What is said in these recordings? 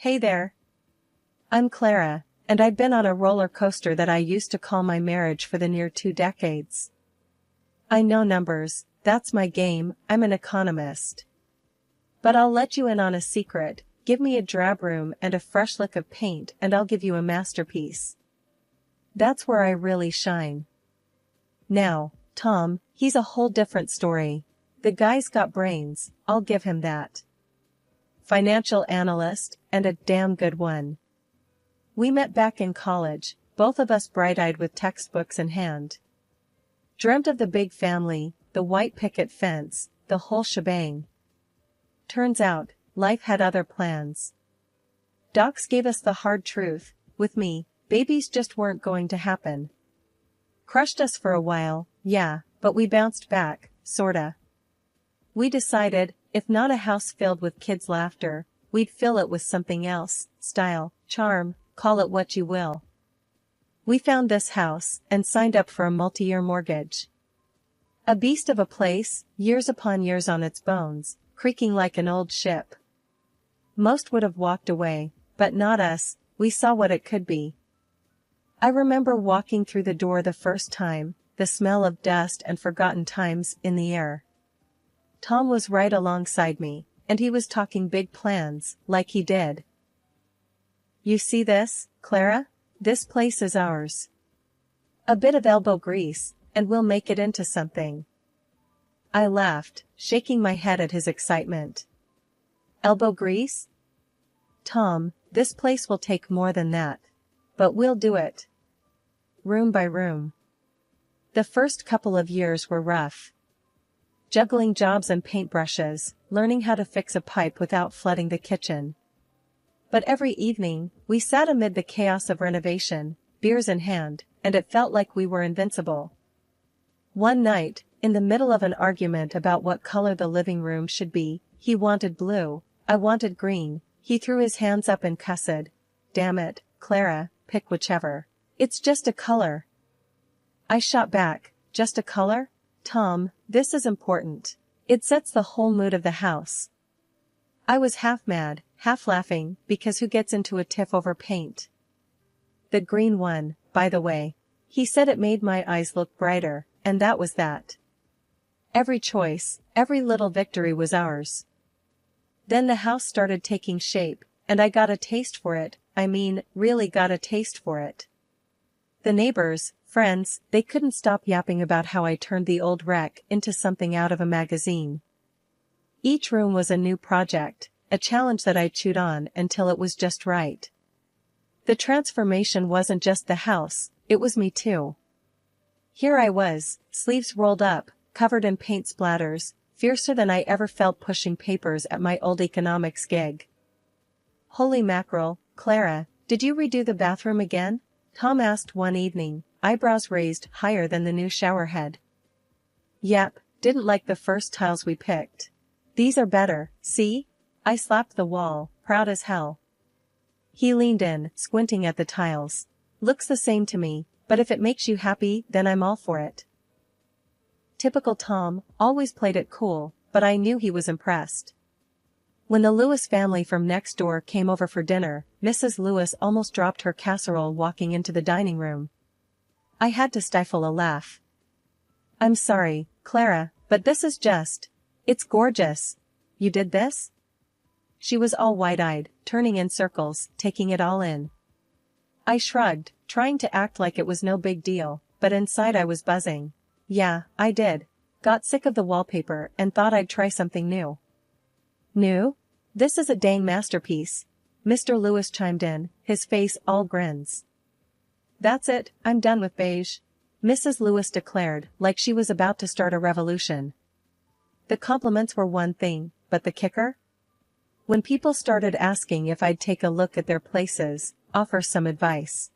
Hey there. I'm Clara, and I've been on a roller coaster that I used to call my marriage for the near 2 decades. I know numbers, that's my game, I'm an economist. But I'll let you in on a secret, give me a drab room and a fresh lick of paint and I'll give you a masterpiece. That's where I really shine. Now, Tom, he's a whole different story. The guy's got brains, I'll give him that. Financial analyst, and a damn good one. We met back in college, both of us bright-eyed with textbooks in hand. Dreamt of the big family, the white picket fence, the whole shebang. Turns out, life had other plans. Docs gave us the hard truth, with me, babies just weren't going to happen. Crushed us for a while, yeah, but we bounced back, sorta. We decided, if not a house filled with kids' laughter, we'd fill it with something else, style, charm, call it what you will. We found this house, and signed up for a multi-year mortgage. A beast of a place, years upon years on its bones, creaking like an old ship. Most would have walked away, but not us, we saw what it could be. I remember walking through the door the first time, the smell of dust and forgotten times in the air. Tom was right alongside me, and he was talking big plans, like he did. You see this, Clara? This place is ours. A bit of elbow grease, and we'll make it into something. I laughed, shaking my head at his excitement. Elbow grease? Tom, this place will take more than that. But we'll do it. Room by room. The first couple of years were rough. Juggling jobs and paintbrushes, learning how to fix a pipe without flooding the kitchen. But every evening, we sat amid the chaos of renovation, beers in hand, and it felt like we were invincible. One night, in the middle of an argument about what color the living room should be, he wanted blue, I wanted green, he threw his hands up and cussed. Damn it, Clara, pick whichever. It's just a color. I shot back, just a color? Tom, this is important. It sets the whole mood of the house. I was half mad, half laughing, because who gets into a tiff over paint? The green one, by the way. He said it made my eyes look brighter, and that was that. Every choice, every little victory was ours. Then the house started taking shape, and I got a taste for it, really got a taste for it. The neighbors, friends, they couldn't stop yapping about how I turned the old wreck into something out of a magazine. Each room was a new project, a challenge that I chewed on until it was just right. The transformation wasn't just the house, it was me too. Here I was, sleeves rolled up, covered in paint splatters, fiercer than I ever felt pushing papers at my old economics gig. Holy mackerel, Clara, did you redo the bathroom again? Tom asked one evening, eyebrows raised higher than the new shower head. Yep, didn't like the first tiles we picked. These are better, see? I slapped the wall, proud as hell. He leaned in, squinting at the tiles. Looks the same to me, but if it makes you happy, then I'm all for it. Typical Tom, always played it cool, but I knew he was impressed. When the Lewis family from next door came over for dinner, Mrs. Lewis almost dropped her casserole walking into the dining room. I had to stifle a laugh. I'm sorry, Clara, but this is just... It's gorgeous. You did this? She was all wide-eyed, turning in circles, taking it all in. I shrugged, trying to act like it was no big deal, but inside I was buzzing. Yeah, I did. Got sick of the wallpaper and thought I'd try something new. New? This is a dang masterpiece. Mr. Lewis chimed in, his face all grins. That's it, I'm done with beige. Mrs. Lewis declared, like she was about to start a revolution. The compliments were one thing, but the kicker? When people started asking if I'd take a look at their places, offer some advice.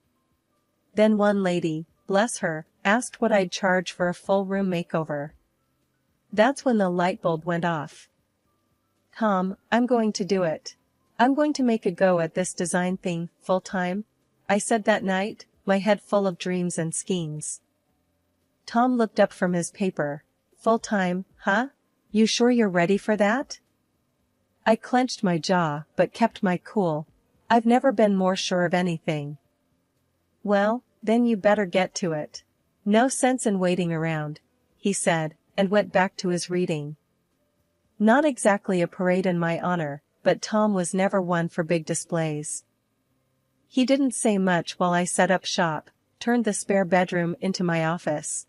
Then one lady, bless her, asked what I'd charge for a full room makeover. That's when the light bulb went off. Tom, I'm going to do it. I'm going to make a go at this design thing, full-time, I said that night, my head full of dreams and schemes. Tom looked up from his paper. Full-time, huh? You sure you're ready for that? I clenched my jaw, but kept my cool. I've never been more sure of anything. Well, then you better get to it. No sense in waiting around, he said, and went back to his reading. Not exactly a parade in my honor, but Tom was never one for big displays. He didn't say much while I set up shop, turned the spare bedroom into my office.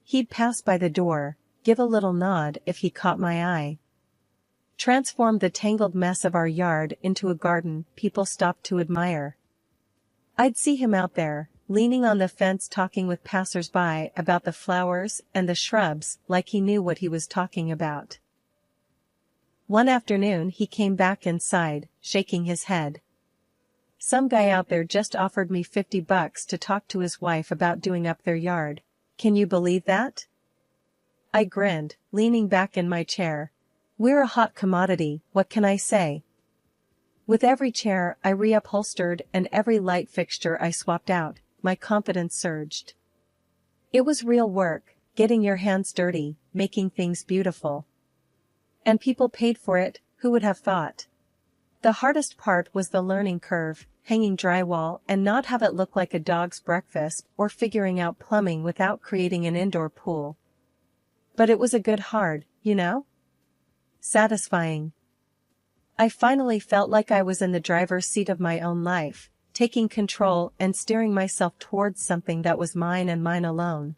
He'd pass by the door, give a little nod if he caught my eye. Transformed the tangled mess of our yard into a garden people stopped to admire. I'd see him out there, leaning on the fence talking with passers-by about the flowers and the shrubs like he knew what he was talking about. One afternoon he came back inside, shaking his head. Some guy out there just offered me $50 to talk to his wife about doing up their yard. Can you believe that? I grinned, leaning back in my chair. We're a hot commodity, what can I say? With every chair I reupholstered and every light fixture I swapped out, my confidence surged. It was real work, getting your hands dirty, making things beautiful. And people paid for it, who would have thought? The hardest part was the learning curve, hanging drywall and not have it look like a dog's breakfast or figuring out plumbing without creating an indoor pool. But it was a good hard, you know? Satisfying. I finally felt like I was in the driver's seat of my own life, taking control and steering myself towards something that was mine and mine alone.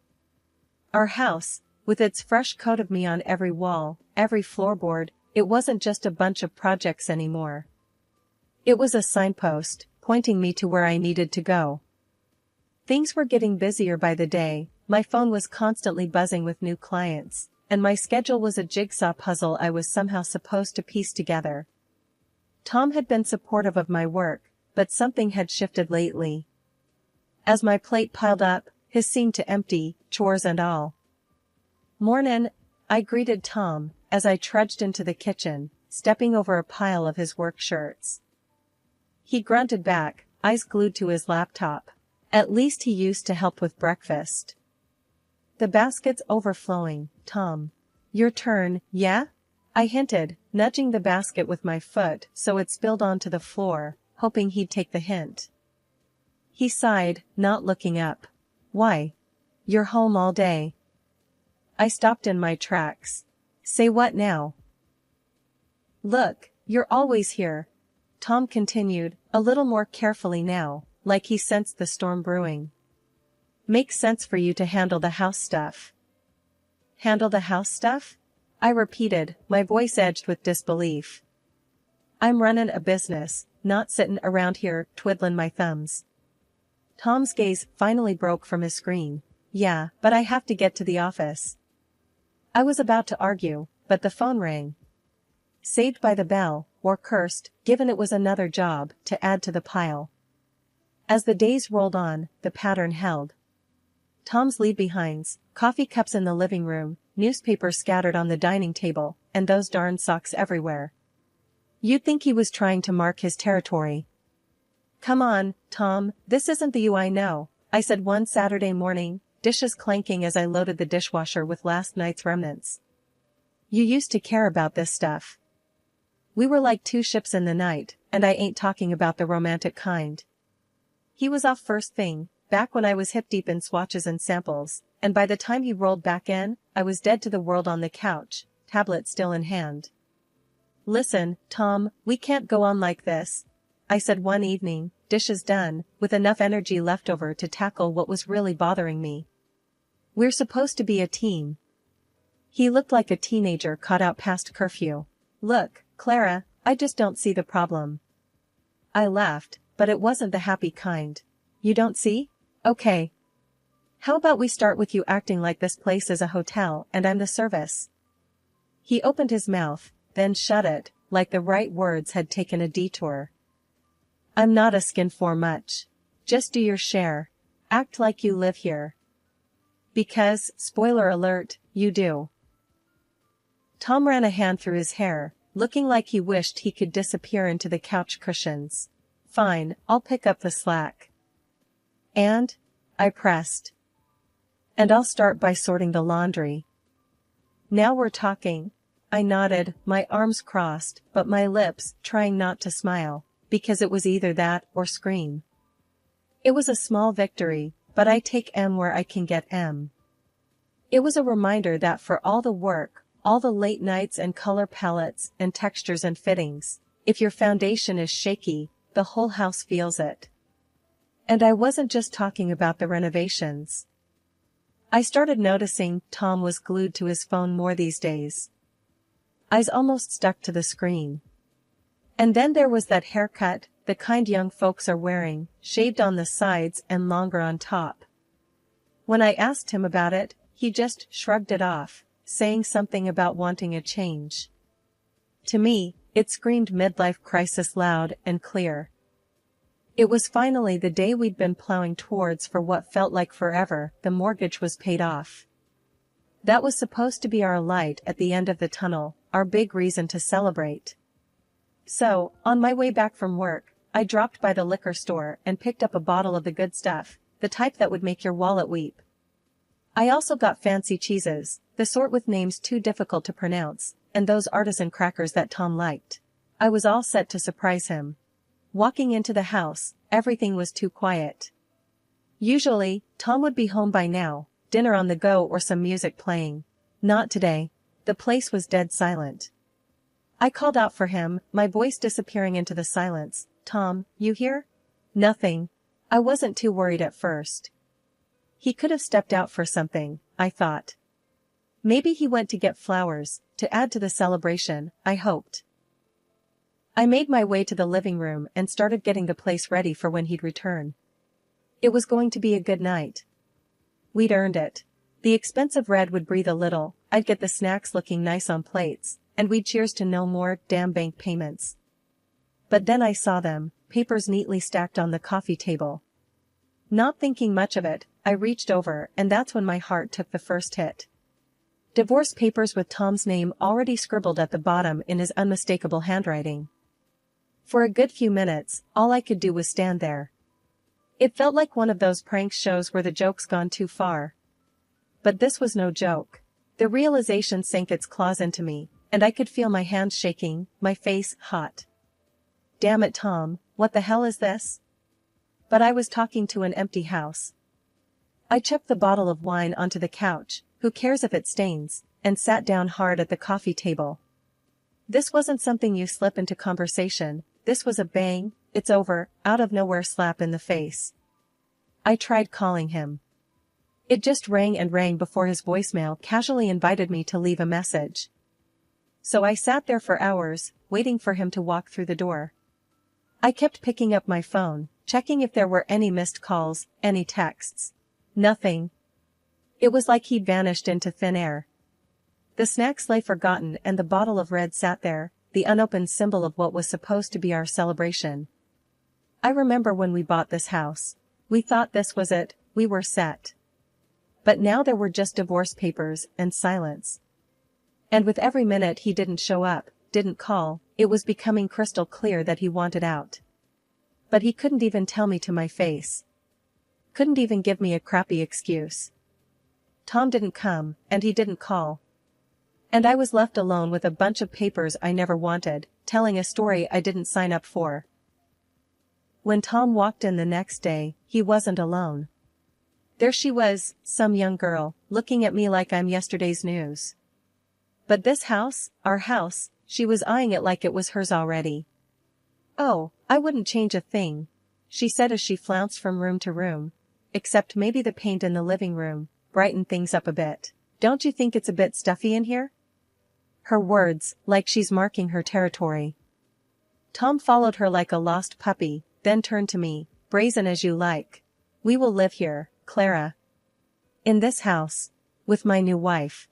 Our house, with its fresh coat of me on every wall, every floorboard, it wasn't just a bunch of projects anymore. It was a signpost, pointing me to where I needed to go. Things were getting busier by the day, my phone was constantly buzzing with new clients, and my schedule was a jigsaw puzzle I was somehow supposed to piece together. Tom had been supportive of my work, but something had shifted lately. As my plate piled up, his seemed to empty, chores and all. "Mornin'," I greeted Tom, as I trudged into the kitchen, stepping over a pile of his work shirts. He grunted back, eyes glued to his laptop. At least he used to help with breakfast. "The basket's overflowing, Tom. Your turn, yeah?" I hinted, nudging the basket with my foot so it spilled onto the floor, hoping he'd take the hint. He sighed, not looking up. "Why? You're home all day." I stopped in my tracks. "Say what now?" "Look, you're always here," Tom continued, a little more carefully now, like he sensed the storm brewing. "Makes sense for you to handle the house stuff." "Handle the house stuff?" I repeated, my voice edged with disbelief. "I'm running a business, not sitting around here twiddling my thumbs." Tom's gaze finally broke from his screen. "Yeah, but I have to get to the office." I was about to argue, but the phone rang. Saved by the bell, or cursed, given it was another job to add to the pile. As the days rolled on, the pattern held. Tom's leave-behinds, coffee cups in the living room, newspapers scattered on the dining table, and those darn socks everywhere. You'd think he was trying to mark his territory. "Come on, Tom, this isn't the you I know," I said one Saturday morning, dishes clanking as I loaded the dishwasher with last night's remnants. "You used to care about this stuff." We were like two ships in the night, and I ain't talking about the romantic kind. He was off first thing, back when I was hip-deep in swatches and samples, and by the time he rolled back in, I was dead to the world on the couch, tablet still in hand. "Listen, Tom, we can't go on like this," I said one evening, dishes done, with enough energy left over to tackle what was really bothering me. "We're supposed to be a team." He looked like a teenager caught out past curfew. "Look, Clara, I just don't see the problem." I laughed, but it wasn't the happy kind. "You don't see? Okay. How about we start with you acting like this place is a hotel and I'm the service?" He opened his mouth, then shut it, like the right words had taken a detour. "I'm not asking for much. Just do your share. Act like you live here. Because, spoiler alert, you do." Tom ran a hand through his hair, looking like he wished he could disappear into the couch cushions. "Fine, I'll pick up the slack." "And?" I pressed. "And I'll start by sorting the laundry." "Now we're talking." I nodded, my arms crossed, but my lips trying not to smile. because it was either that or scream. It was a small victory, but I take M where I can get M. It was a reminder that for all the work, all the late nights and color palettes and textures and fittings, if your foundation is shaky, the whole house feels it. And I wasn't just talking about the renovations. I started noticing Tom was glued to his phone more these days. Eyes almost stuck to the screen. And then there was that haircut, the kind young folks are wearing, shaved on the sides and longer on top. When I asked him about it, he just shrugged it off, saying something about wanting a change. To me, it screamed midlife crisis loud and clear. It was finally the day we'd been plowing towards for what felt like forever. The mortgage was paid off. That was supposed to be our light at the end of the tunnel, our big reason to celebrate. So, on my way back from work, I dropped by the liquor store and picked up a bottle of the good stuff, the type that would make your wallet weep. I also got fancy cheeses, the sort with names too difficult to pronounce, and those artisan crackers that Tom liked. I was all set to surprise him. Walking into the house, everything was too quiet. Usually, Tom would be home by now, dinner on the go or some music playing. Not today. The place was dead silent. I called out for him, my voice disappearing into the silence. Tom, you here? Nothing. I wasn't too worried at first. He could have stepped out for something, I thought. Maybe he went to get flowers, to add to the celebration, I hoped. I made my way to the living room and started getting the place ready for when he'd return. It was going to be a good night. We'd earned it. The expensive red would breathe a little, I'd get the snacks looking nice on plates, and we'd cheers to no more damn bank payments. But then I saw them, papers neatly stacked on the coffee table. Not thinking much of it, I reached over and that's when my heart took the first hit. Divorce papers with Tom's name already scribbled at the bottom in his unmistakable handwriting. For a good few minutes, all I could do was stand there. It felt like one of those prank shows where the joke's gone too far. But this was no joke. The realization sank its claws into me, and I could feel my hands shaking, my face hot. Damn it, Tom, what the hell is this? But I was talking to an empty house. I chucked the bottle of wine onto the couch, who cares if it stains, and sat down hard at the coffee table. This wasn't something you slip into conversation, this was a bang, it's over, out of nowhere slap in the face. I tried calling him. It just rang and rang before his voicemail casually invited me to leave a message. So I sat there for hours, waiting for him to walk through the door. I kept picking up my phone, checking if there were any missed calls, any texts. Nothing. It was like he'd vanished into thin air. The snacks lay forgotten and the bottle of red sat there, the unopened symbol of what was supposed to be our celebration. I remember when we bought this house. We thought this was it, we were set. But now there were just divorce papers and silence. And with every minute he didn't show up, didn't call, it was becoming crystal clear that he wanted out. But he couldn't even tell me to my face. Couldn't even give me a crappy excuse. Tom didn't come, and he didn't call. And I was left alone with a bunch of papers I never wanted, telling a story I didn't sign up for. When Tom walked in the next day, he wasn't alone. There she was, some young girl, looking at me like I'm yesterday's news. But this house, our house, she was eyeing it like it was hers already. Oh, I wouldn't change a thing, she said as she flounced from room to room. Except maybe the paint in the living room, brightened things up a bit. Don't you think it's a bit stuffy in here? Her words, like she's marking her territory. Tom followed her like a lost puppy, then turned to me, brazen as you like. We will live here, Clara. In this house. With my new wife.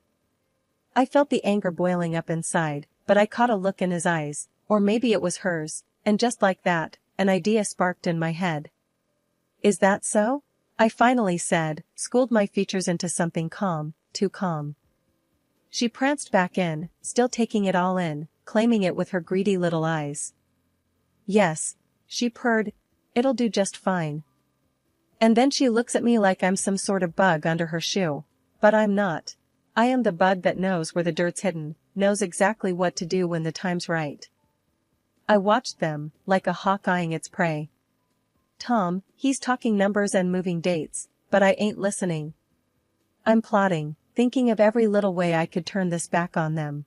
I felt the anger boiling up inside, but I caught a look in his eyes, or maybe it was hers, and just like that, an idea sparked in my head. Is that so? I finally said, schooled my features into something calm, too calm. She pranced back in, still taking it all in, claiming it with her greedy little eyes. Yes, she purred, it'll do just fine. And then she looks at me like I'm some sort of bug under her shoe. But I'm not. I am the bug that knows where the dirt's hidden, knows exactly what to do when the time's right. I watched them, like a hawk eyeing its prey. Tom, he's talking numbers and moving dates, but I ain't listening. I'm plotting, thinking of every little way I could turn this back on them.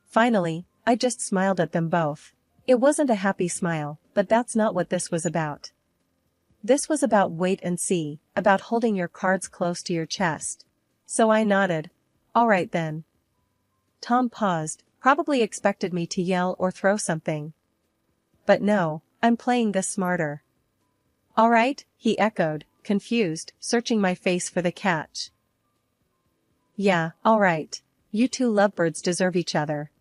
Finally, I just smiled at them both. It wasn't a happy smile, but that's not what this was about. This was about wait and see, about holding your cards close to your chest. So I nodded. All right then. Tom paused, probably expected me to yell or throw something. But no, I'm playing this smarter. All right, he echoed, confused, searching my face for the catch. Yeah, all right. You two lovebirds deserve each other.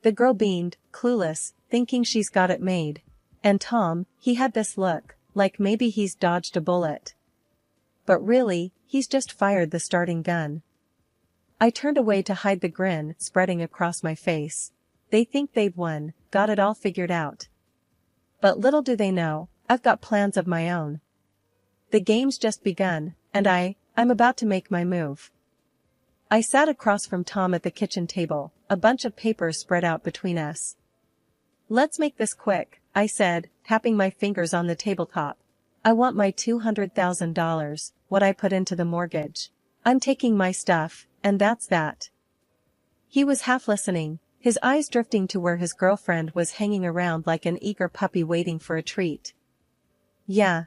The girl beamed, clueless, thinking she's got it made. And Tom, he had this look, like maybe he's dodged a bullet. But really, he's just fired the starting gun. I turned away to hide the grin spreading across my face. They think they've won, got it all figured out. But little do they know, I've got plans of my own. The game's just begun, and I'm about to make my move. I sat across from Tom at the kitchen table, a bunch of papers spread out between us. Let's make this quick, I said, tapping my fingers on the tabletop. I want my $200,000, what I put into the mortgage. I'm taking my stuff, and that's that. He was half listening, his eyes drifting to where his girlfriend was hanging around like an eager puppy waiting for a treat. Yeah,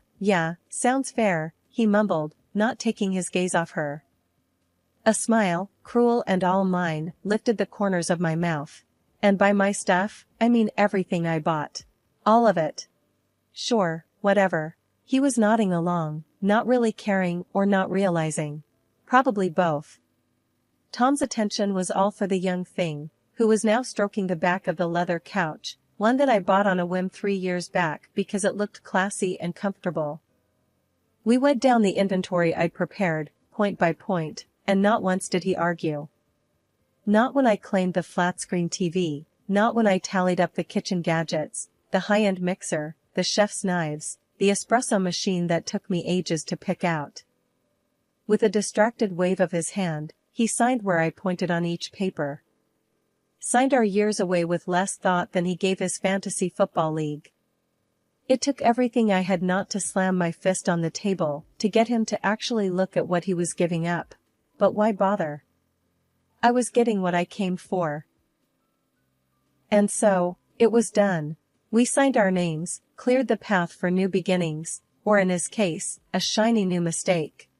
sounds fair, he mumbled, not taking his gaze off her. A smile, cruel and all mine, lifted the corners of my mouth. And by my stuff, I mean everything I bought. All of it. Sure, whatever. He was nodding along, not really caring or not realizing. Probably both. Tom's attention was all for the young thing, who was now stroking the back of the leather couch, one that I bought on a whim 3 years back because it looked classy and comfortable. We went down the inventory I'd prepared, point by point, and not once did he argue. Not when I claimed the flat-screen TV, not when I tallied up the kitchen gadgets, the high-end mixer, the chef's knives, the espresso machine that took me ages to pick out. With a distracted wave of his hand, he signed where I pointed on each paper. Signed our years away with less thought than he gave his fantasy football league. It took everything I had not to slam my fist on the table to get him to actually look at what he was giving up. But why bother? I was getting what I came for. And so, it was done. We signed our names, cleared the path for new beginnings, or in his case, a shiny new mistake.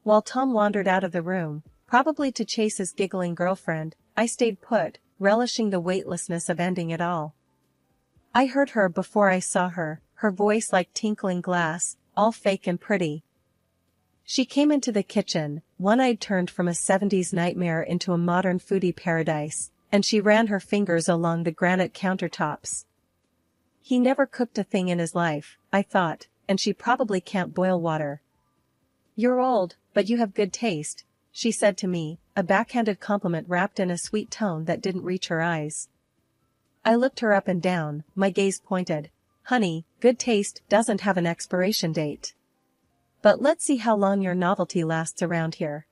While Tom wandered out of the room, probably to chase his giggling girlfriend, I stayed put, relishing the weightlessness of ending it all. I heard her before I saw her, her voice like tinkling glass, all fake and pretty. She came into the kitchen, one-eyed turned from a 70s nightmare into a modern foodie paradise, and she ran her fingers along the granite countertops. He never cooked a thing in his life, I thought, and she probably can't boil water. You're old, but you have good taste, she said to me, a backhanded compliment wrapped in a sweet tone that didn't reach her eyes. I looked her up and down, my gaze pointed. Honey, good taste doesn't have an expiration date. But let's see how long your novelty lasts around here.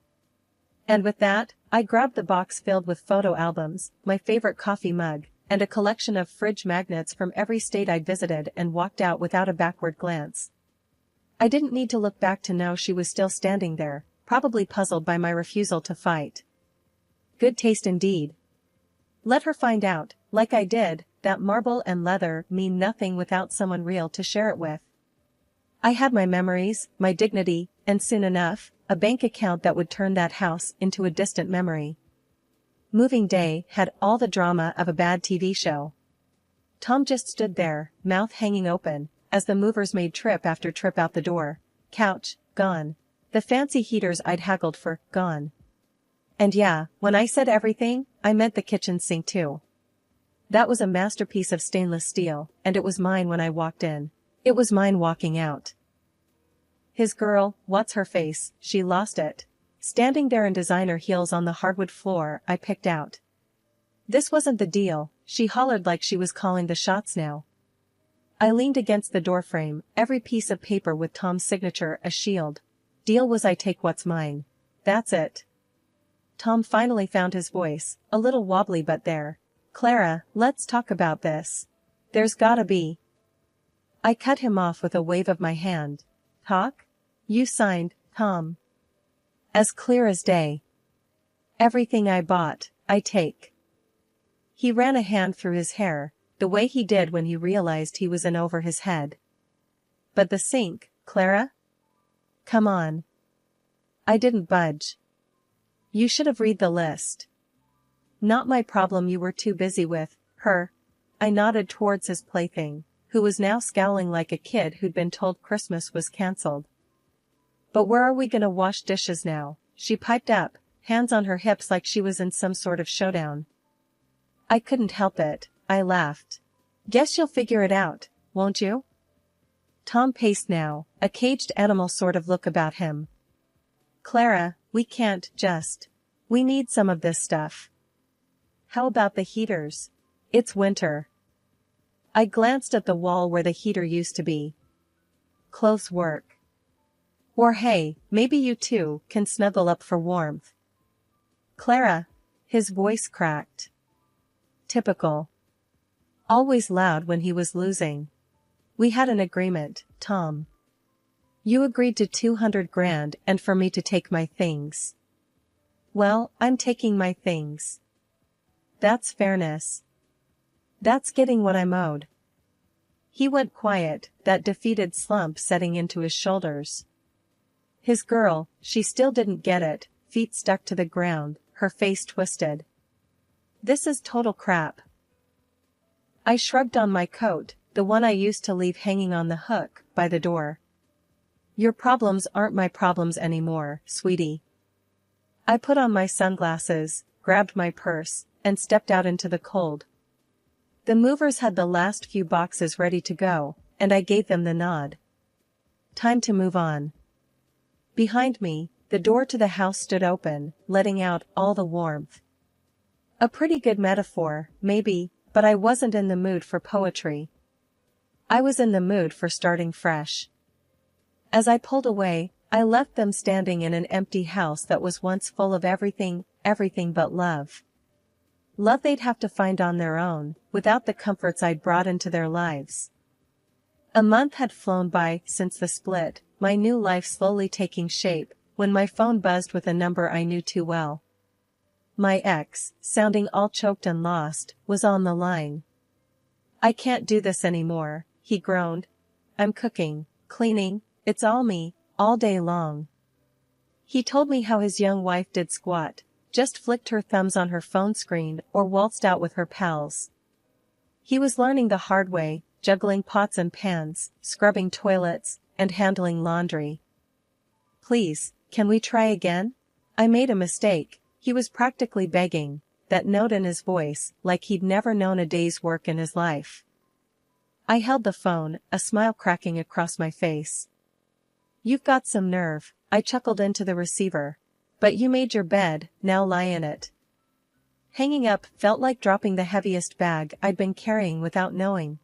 And with that, I grabbed the box filled with photo albums, my favorite coffee mug, and a collection of fridge magnets from every state I'd visited and walked out without a backward glance. I didn't need to look back to know she was still standing there, probably puzzled by my refusal to fight. Good taste indeed. Let her find out, like I did, that marble and leather mean nothing without someone real to share it with. I had my memories, my dignity, and soon enough, a bank account that would turn that house into a distant memory. Moving day had all the drama of a bad TV show. Tom just stood there, mouth hanging open, as the movers made trip after trip out the door. Couch, gone. The fancy heaters I'd haggled for, gone. And yeah, when I said everything, I meant the kitchen sink too. That was a masterpiece of stainless steel, and it was mine when I walked in. It was mine walking out. His girl, what's her face, she lost it. Standing there in designer heels on the hardwood floor, I picked out. This wasn't the deal, she hollered like she was calling the shots now. I leaned against the doorframe, every piece of paper with Tom's signature a shield. Deal was I take what's mine. That's it. Tom finally found his voice, a little wobbly but there. Clara, let's talk about this. There's gotta be. I cut him off with a wave of my hand. Talk? You signed, Tom. As clear as day. Everything I bought, I take. He ran a hand through his hair, the way he did when he realized he was in over his head. But the sink, Clara? Come on. I didn't budge. You should have read the list. Not my problem, you were too busy with her. I nodded towards his plaything, who was now scowling like a kid who'd been told Christmas was cancelled. But where are we gonna wash dishes now? She piped up, hands on her hips like she was in some sort of showdown. I couldn't help it, I laughed. Guess you'll figure it out, won't you? Tom paced now, a caged animal sort of look about him. Clara, we can't just. We need some of this stuff. How about the heaters? It's winter. I glanced at the wall where the heater used to be. Close work. Or hey, maybe you two can snuggle up for warmth. Clara. His voice cracked. Typical. Always loud when he was losing. We had an agreement, Tom. You agreed to 200 grand and for me to take my things. Well, I'm taking my things. That's fairness. That's getting what I'm owed. He went quiet, that defeated slump setting into his shoulders. His girl, she still didn't get it, feet stuck to the ground, her face twisted. This is total crap. I shrugged on my coat, the one I used to leave hanging on the hook, by the door. Your problems aren't my problems anymore, sweetie. I put on my sunglasses, grabbed my purse, and stepped out into the cold. The movers had the last few boxes ready to go, and I gave them the nod. Time to move on. Behind me, the door to the house stood open, letting out all the warmth. A pretty good metaphor, maybe, but I wasn't in the mood for poetry. I was in the mood for starting fresh. As I pulled away, I left them standing in an empty house that was once full of everything but love. Love they'd have to find on their own, without the comforts I'd brought into their lives. A month had flown by since the split, my new life slowly taking shape, when my phone buzzed with a number I knew too well. My ex, sounding all choked and lost, was on the line. I can't do this anymore, he groaned. I'm cooking, cleaning, it's all me, all day long. He told me how his young wife did squat, just flicked her thumbs on her phone screen or waltzed out with her pals. He was learning the hard way, juggling pots and pans, scrubbing toilets, and handling laundry. Please, can we try again? I made a mistake, he was practically begging, that note in his voice, like he'd never known a day's work in his life. I held the phone, a smile cracking across my face. You've got some nerve, I chuckled into the receiver. But you made your bed, now lie in it. Hanging up felt like dropping the heaviest bag I'd been carrying without knowing.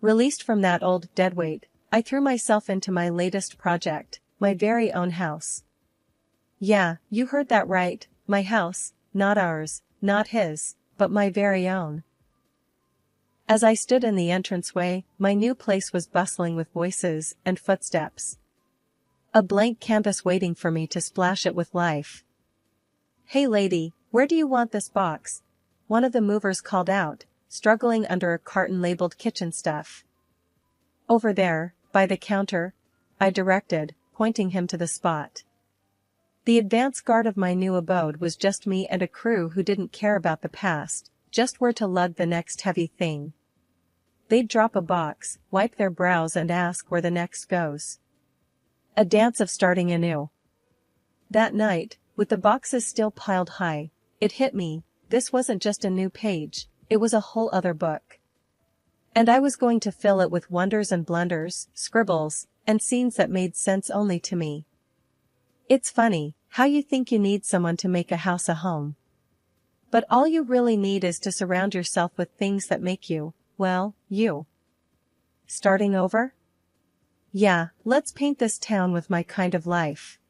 Released from that old deadweight, I threw myself into my latest project, my very own house. Yeah, you heard that right, my house, not ours, not his, but my very own. As I stood in the entranceway, my new place was bustling with voices and footsteps. A blank canvas waiting for me to splash it with life. Hey lady, where do you want this box? One of the movers called out, struggling under a carton labeled kitchen stuff. Over there, by the counter, I directed, pointing him to the spot. The advance guard of my new abode was just me and a crew who didn't care about the past, just where to lug the next heavy thing. They'd drop a box, wipe their brows and ask where the next goes. A dance of starting anew. That night, with the boxes still piled high, it hit me, this wasn't just a new page, it was a whole other book. And I was going to fill it with wonders and blunders, scribbles, and scenes that made sense only to me. It's funny, how you think you need someone to make a house a home. But all you really need is to surround yourself with things that make you, well, you. Starting over? Yeah, let's paint this town with my kind of life.